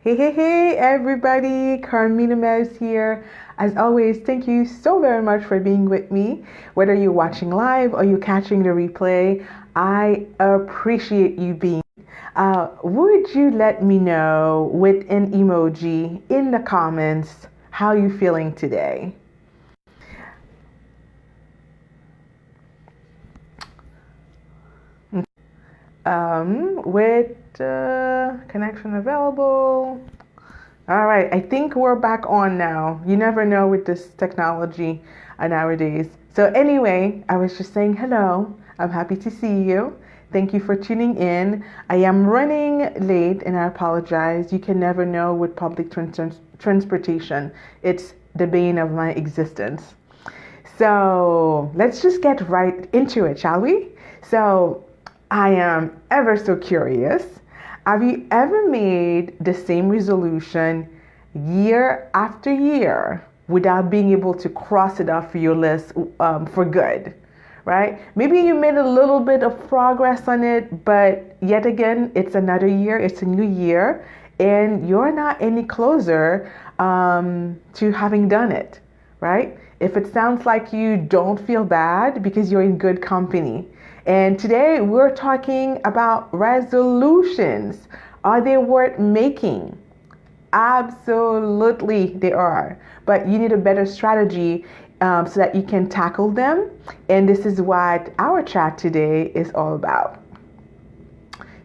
Hey, everybody. Carmina Mez here. As always, thank you so very much for being with me. Whether you're watching live or you're catching the replay, I appreciate you being. Would you let me know with an emoji in the comments how you feeling today? With connection available. All right, I think we're back on now. You never know with this technology nowadays. So anyway, I was just saying hello. I'm happy to see you. Thank you for tuning in. I am running late and I apologize. You can never know with public transportation. It's the bane of my existence. So let's just get right into it, shall we? So I am ever so curious. Have you ever made the same resolution year after year without being able to cross it off your list for good, right? Maybe you made a little bit of progress on it, but yet again, it's another year, it's a new year, and you're not any closer to having done it, right? If it sounds like you don't feel bad because you're in good company. And today we're talking about resolutions. Are they worth making? Absolutely, they are. But you need a better strategy so that you can tackle them. And this is what our chat today is all about.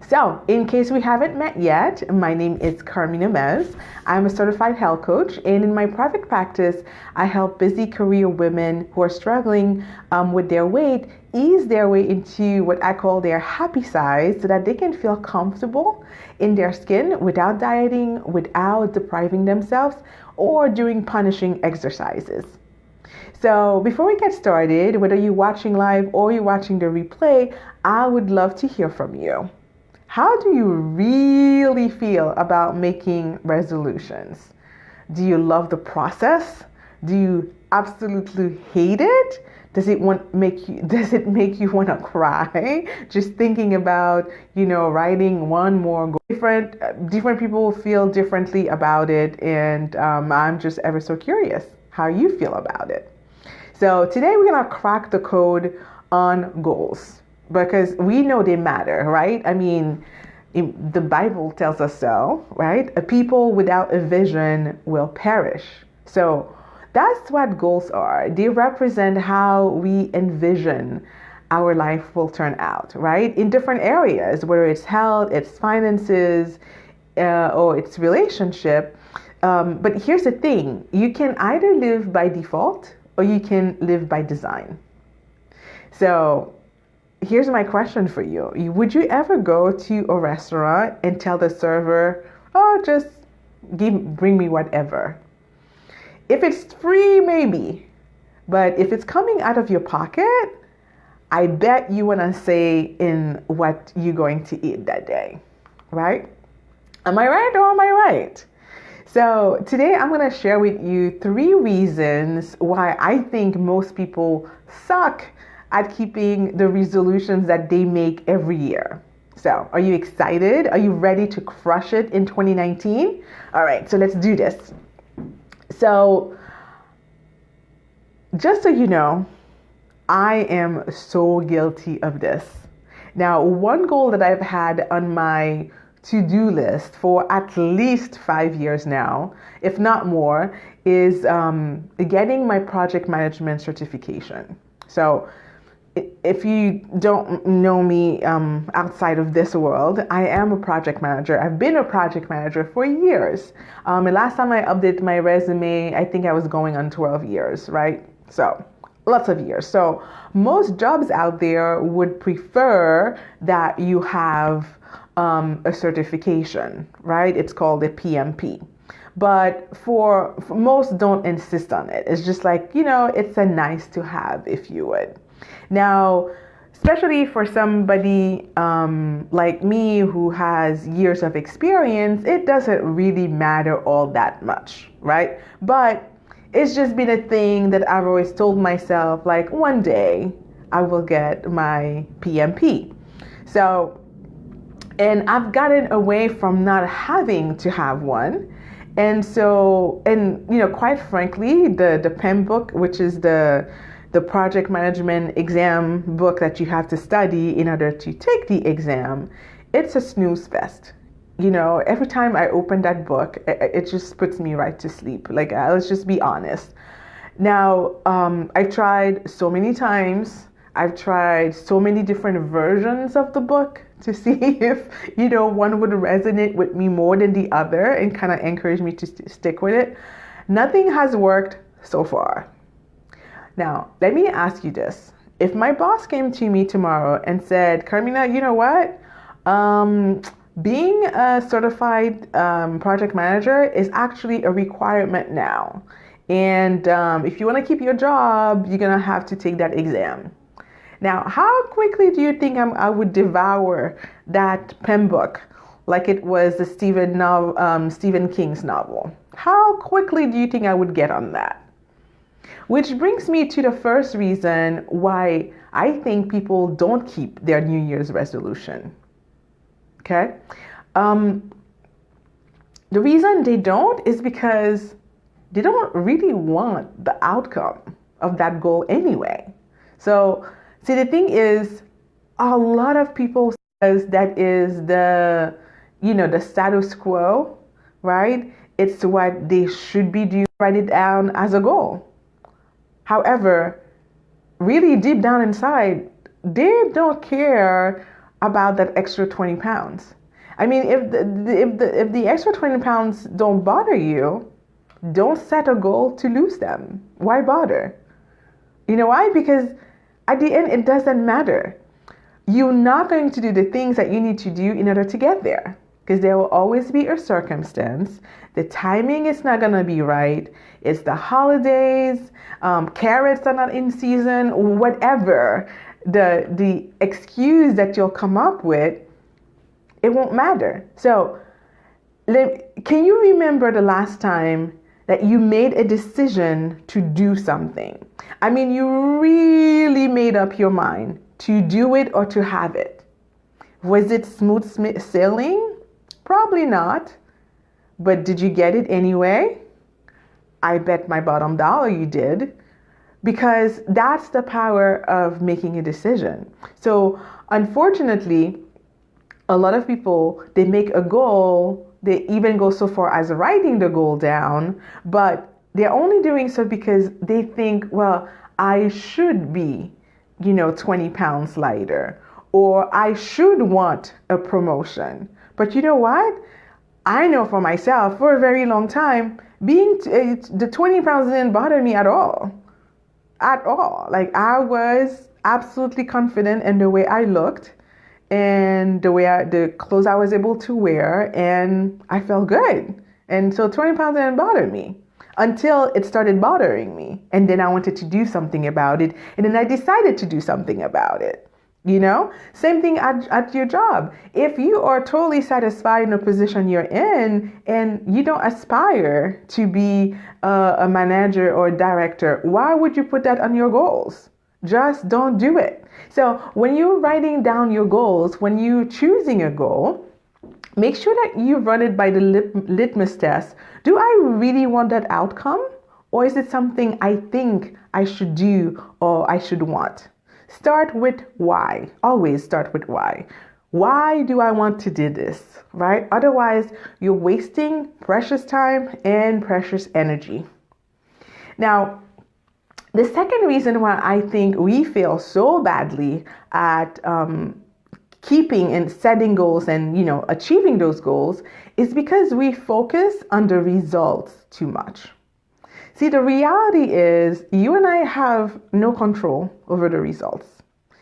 So, in case we haven't met yet, my name is Carmina Mez. I'm a certified health coach, and in my private practice, I help busy career women who are struggling with their weight ease their way into what I call their happy size so that they can feel comfortable in their skin without dieting, without depriving themselves, or doing punishing exercises. So before we get started, whether you're watching live or you're watching the replay, I would love to hear from you. How do you really feel about making resolutions? Do you love the process? Do you absolutely hate it? Does it make you want to cry just thinking about, writing one more goal? Different people feel differently about it, and I'm just ever so curious how you feel about it. So today we're going to crack the code on goals because we know they matter, right? I mean, the Bible tells us so, right? A people without a vision will perish. So that's what goals are. They represent how we envision our life will turn out, right? In different areas, whether it's health, it's finances, or it's relationship. But here's the thing. You can either live by default or you can live by design. So here's my question for you. Would you ever go to a restaurant and tell the server, oh, just bring me whatever? If it's free, maybe. But if it's coming out of your pocket, I bet you want to say in what you're going to eat that day, right? Am I right or am I right? So today I'm going to share with you 3 reasons why I think most people suck at keeping the resolutions that they make every year. So are you excited? Are you ready to crush it in 2019? All right, so let's do this. So just so you know, I am so guilty of this. Now, one goal that I've had on my to-do list for at least 5 years now, if not more, is getting my project management certification. So if you don't know me outside of this world, I am a project manager. I've been a project manager for years. And last time I updated my resume, I think I was going on 12 years, right? So lots of years. So most jobs out there would prefer that you have a certification, right? It's called a PMP. But for most don't insist on it. It's just like, it's a nice to have, if you would. Now, especially for somebody like me who has years of experience, it doesn't really matter all that much, right? But it's just been a thing that I've always told myself, like one day I will get my PMP. So And I've gotten away from not having to have one. And so, and quite frankly, the PEM book, which is the project management exam book that you have to study in order to take the exam, it's a snooze fest. Every time I open that book, it just puts me right to sleep. Like, let's just be honest. Now, I've tried so many times. I've tried so many different versions of the book to see if, one would resonate with me more than the other and kind of encourage me to stick with it. Nothing has worked so far. Now, let me ask you this. If my boss came to me tomorrow and said, Carmina, you know what? Being a certified project manager is actually a requirement now. And if you want to keep your job, you're going to have to take that exam. Now, how quickly do you think I would devour that PEM book like it was the Stephen King's novel? How quickly do you think I would get on that? Which brings me to the first reason why I think people don't keep their New Year's resolution. Okay? The reason they don't is because they don't really want the outcome of that goal anyway. So, see, the thing is, a lot of people says that is the status quo, right? It's what they should be doing, write it down as a goal. However, really deep down inside, they don't care about that extra 20 pounds. I mean, if the extra 20 pounds don't bother you, don't set a goal to lose them. Why bother? You know why? Because at the end, it doesn't matter. You're not going to do the things that you need to do in order to get there, because there will always be a circumstance. The timing is not going to be right. It's the holidays, carrots are not in season, whatever the excuse that you'll come up with, it won't matter. So can you remember the last time that you made a decision to do something? I mean, you really made up your mind to do it or to have it. Was it smooth sailing? Probably not. But did you get it anyway? I bet my bottom dollar you did, because that's the power of making a decision. So unfortunately, a lot of people, they make a goal, they even go so far as writing the goal down, but they're only doing so because they think, well, I should be, 20 pounds lighter, or I should want a promotion. But you know what? I know for myself, for a very long time, the 20 pounds didn't bother me at all. At all. Like, I was absolutely confident in the way I looked and the clothes I was able to wear, and I felt good. And so 20 pounds didn't bother me until it started bothering me. And then I wanted to do something about it. And then I decided to do something about it. Same thing at your job. If you are totally satisfied in the position you're in and you don't aspire to be a manager or a director, why would you put that on your goals? Just don't do it. So when you're writing down your goals, when you're choosing a goal, make sure that you run it by the litmus test. Do I really want that outcome? Or is it something I think I should do or I should want? Start with why. Always start with why. Why do I want to do this, right? Otherwise, you're wasting precious time and precious energy. Now, the second reason why I think we fail so badly at keeping and setting goals and, achieving those goals is because we focus on the results too much. See, the reality is you and I have no control over the results.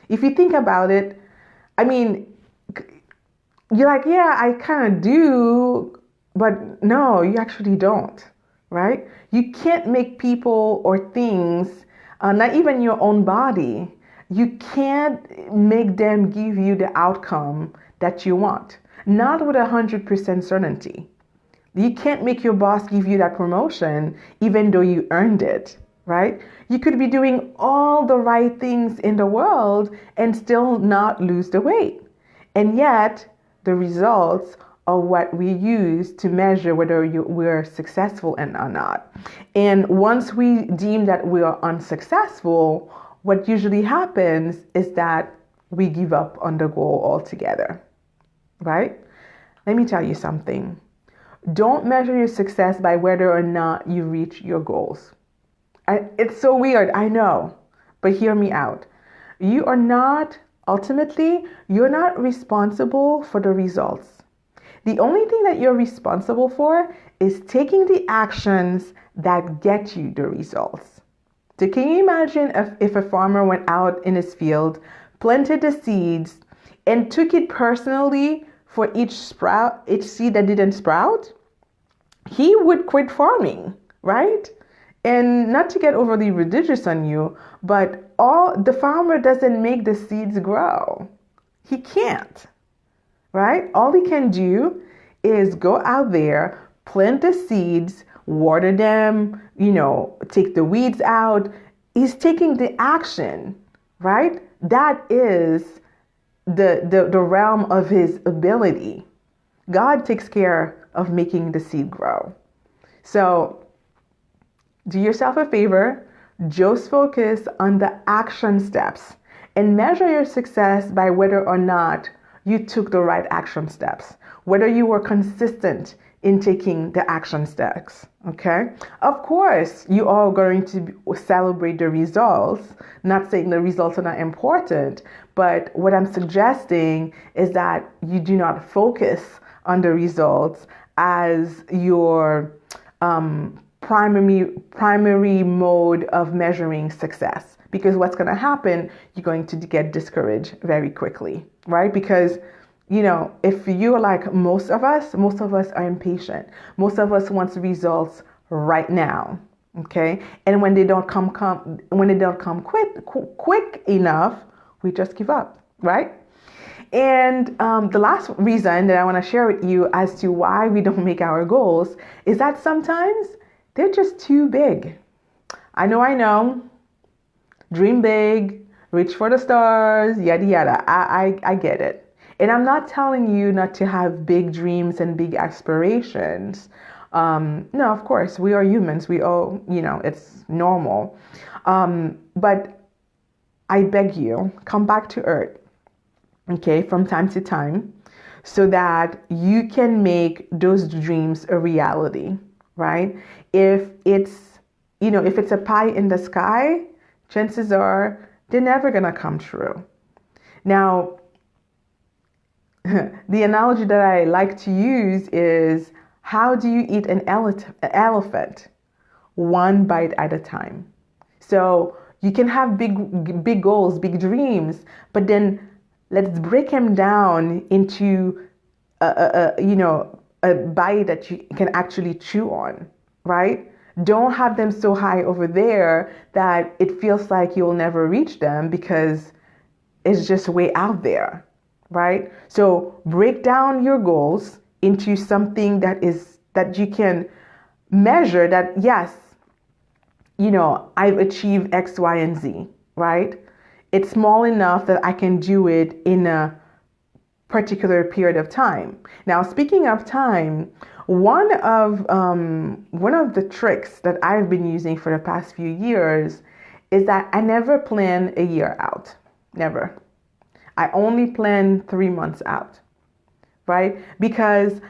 If you think about it, I mean, you're like, yeah, I kind of do, but no, you actually don't, right? You can't make people or things, not even your own body, you can't make them give you the outcome that you want, not with 100% certainty. You can't make your boss give you that promotion even though you earned it, right? You could be doing all the right things in the world and still not lose the weight. And yet, the results are what we use to measure whether we're successful or not. And once we deem that we are unsuccessful, what usually happens is that we give up on the goal altogether, right? Let me tell you something. Don't measure your success by whether or not you reach your goals. It's so weird, I know, but hear me out. You're not responsible for the results. The only thing that you're responsible for is taking the actions that get you the results. So can you imagine if a farmer went out in his field, planted the seeds, and took it personally for each seed that didn't sprout? He would quit farming, right? And not to get overly religious on you, but the farmer doesn't make the seeds grow. He can't, right? All he can do is go out there, plant the seeds, water them, take the weeds out. He's taking the action, right? That is the realm of his ability. God takes care of making the seed grow. So do yourself a favor, just focus on the action steps and measure your success by whether or not you took the right action steps, whether you were consistent in taking the action steps, okay? Of course, you are going to celebrate the results, not saying the results are not important, but what I'm suggesting is that you do not focus on the results as your primary mode of measuring success, because what's going to happen, you're going to get discouraged very quickly, right? Because if you're like most of us are impatient. Most of us want results right now, okay? And when they don't come quick enough, we just give up, right? And the last reason that I want to share with you as to why we don't make our goals is that sometimes they're just too big. I know. Dream big, reach for the stars, yada yada. I get it. And I'm not telling you not to have big dreams and big aspirations. No, of course, we are humans. We all, it's normal. But I beg you, come back to earth, okay, from time to time, so that you can make those dreams a reality, right? If it's a pie in the sky, chances are they're never going to come true. Now, the analogy that I like to use is, how do you eat an elephant? One bite at a time. So you can have big goals, big dreams, but then let's break them down into a bite that you can actually chew on, right? Don't have them so high over there that it feels like you'll never reach them because it's just way out there, right? So break down your goals into something that you can measure that, yes, I've achieved X, Y, and Z, right? It's small enough that I can do it in a particular period of time. Now, speaking of time, one of the tricks that I've been using for the past few years is that I never plan a year out. Never. I only plan 3 months out, right? Because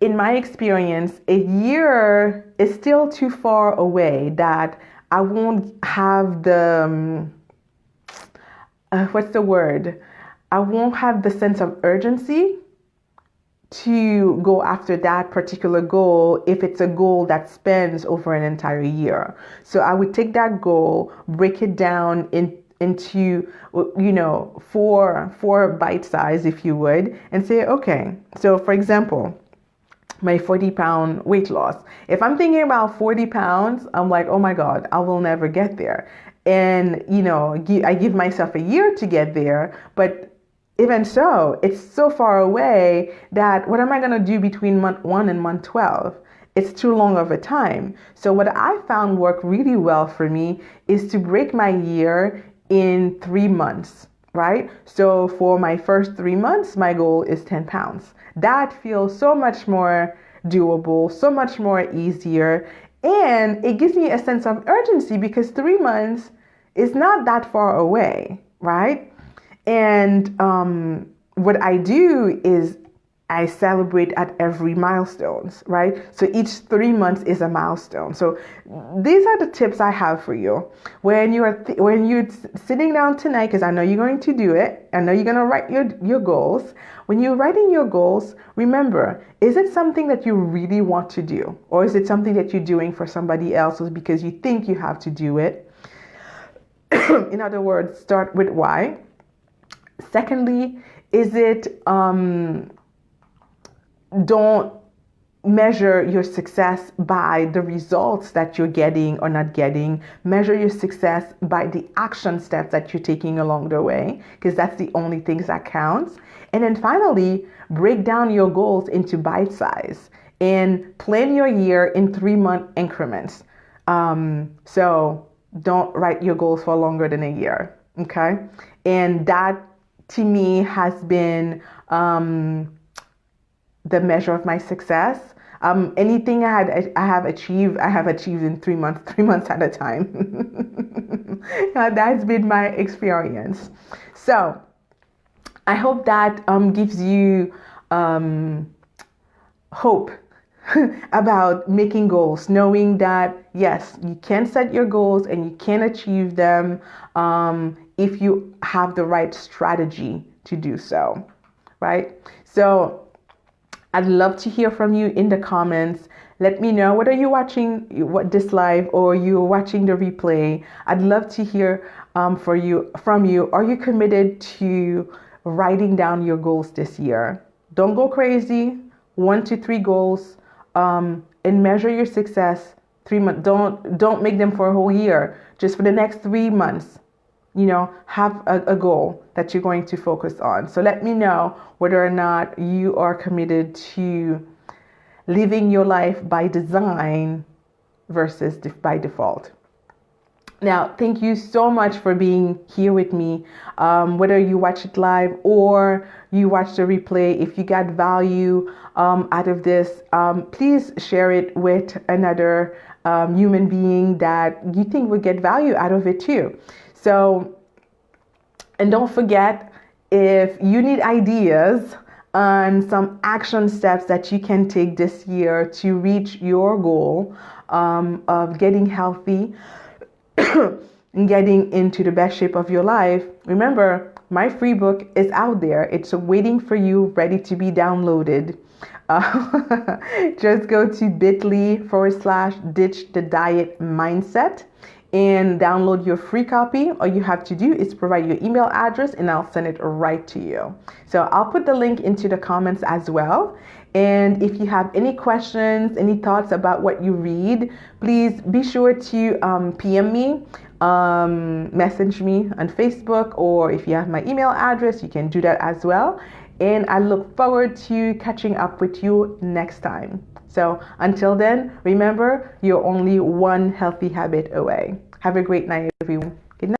in my experience, a year is still too far away that I won't have the, I won't have the sense of urgency to go after that particular goal if it's a goal that spans over an entire year. So I would take that goal, break it down into four bite size, if you would, and say, okay, so for example, my 40-pound weight loss. If I'm thinking about 40 pounds, I'm like, oh my God, I will never get there. And, I give myself a year to get there, but even so, it's so far away that what am I going to do between month 1 and month 12? It's too long of a time. So what I found worked really well for me is to break my year in 3 months, right? So for my first 3 months, my goal is 10 pounds. That feels so much more doable, so much more easier. And it gives me a sense of urgency because 3 months is not that far away, right? And what I do is I celebrate at every milestones, right? So each 3 months is a milestone. So these are the tips I have for you. When you're sitting down tonight, because I know you're going to do it, I know you're going to write your goals. When you're writing your goals, remember, is it something that you really want to do? Or is it something that you're doing for somebody else because you think you have to do it? In other words, start with why. Secondly, is it don't measure your success by the results that you're getting or not getting. Measure your success by the action steps that you're taking along the way, because that's the only things that counts. And then finally, break down your goals into bite size and plan your year in 3-month increments. So don't write your goals for longer than a year. Okay. And that to me has been, the measure of my success. Anything I have achieved in 3 months, 3 months at a time. That's been my experience. So I hope that gives you hope about making goals, knowing that yes, you can set your goals and you can achieve them if you have the right strategy to do so, right? So I'd love to hear from you in the comments. Let me know whether you're watching this live or you're watching the replay. I'd love to hear from you. Are you committed to writing down your goals this year? Don't go crazy. 1 to 3 goals, and measure your success 3 months. Don't make them for a whole year. Just for the next 3 months. Have a goal that you're going to focus on. So let me know whether or not you are committed to living your life by design versus by default. Now, thank you so much for being here with me. Whether you watch it live or you watch the replay, if you got value out of this, please share it with another human being that you think would get value out of it too. So, and don't forget, if you need ideas on some action steps that you can take this year to reach your goal of getting healthy and getting into the best shape of your life, remember, my free book is out there. It's waiting for you, ready to be downloaded. Just go to bit.ly/ditch the diet mindset and download your free copy. All you have to do is provide your email address and I'll send it right to you. So I'll put the link into the comments as well. And if you have any questions, any thoughts about what you read, please be sure to PM me, message me on Facebook, or if you have my email address, you can do that as well. And I look forward to catching up with you next time. So until then, remember, you're only one healthy habit away. Have a great night, everyone.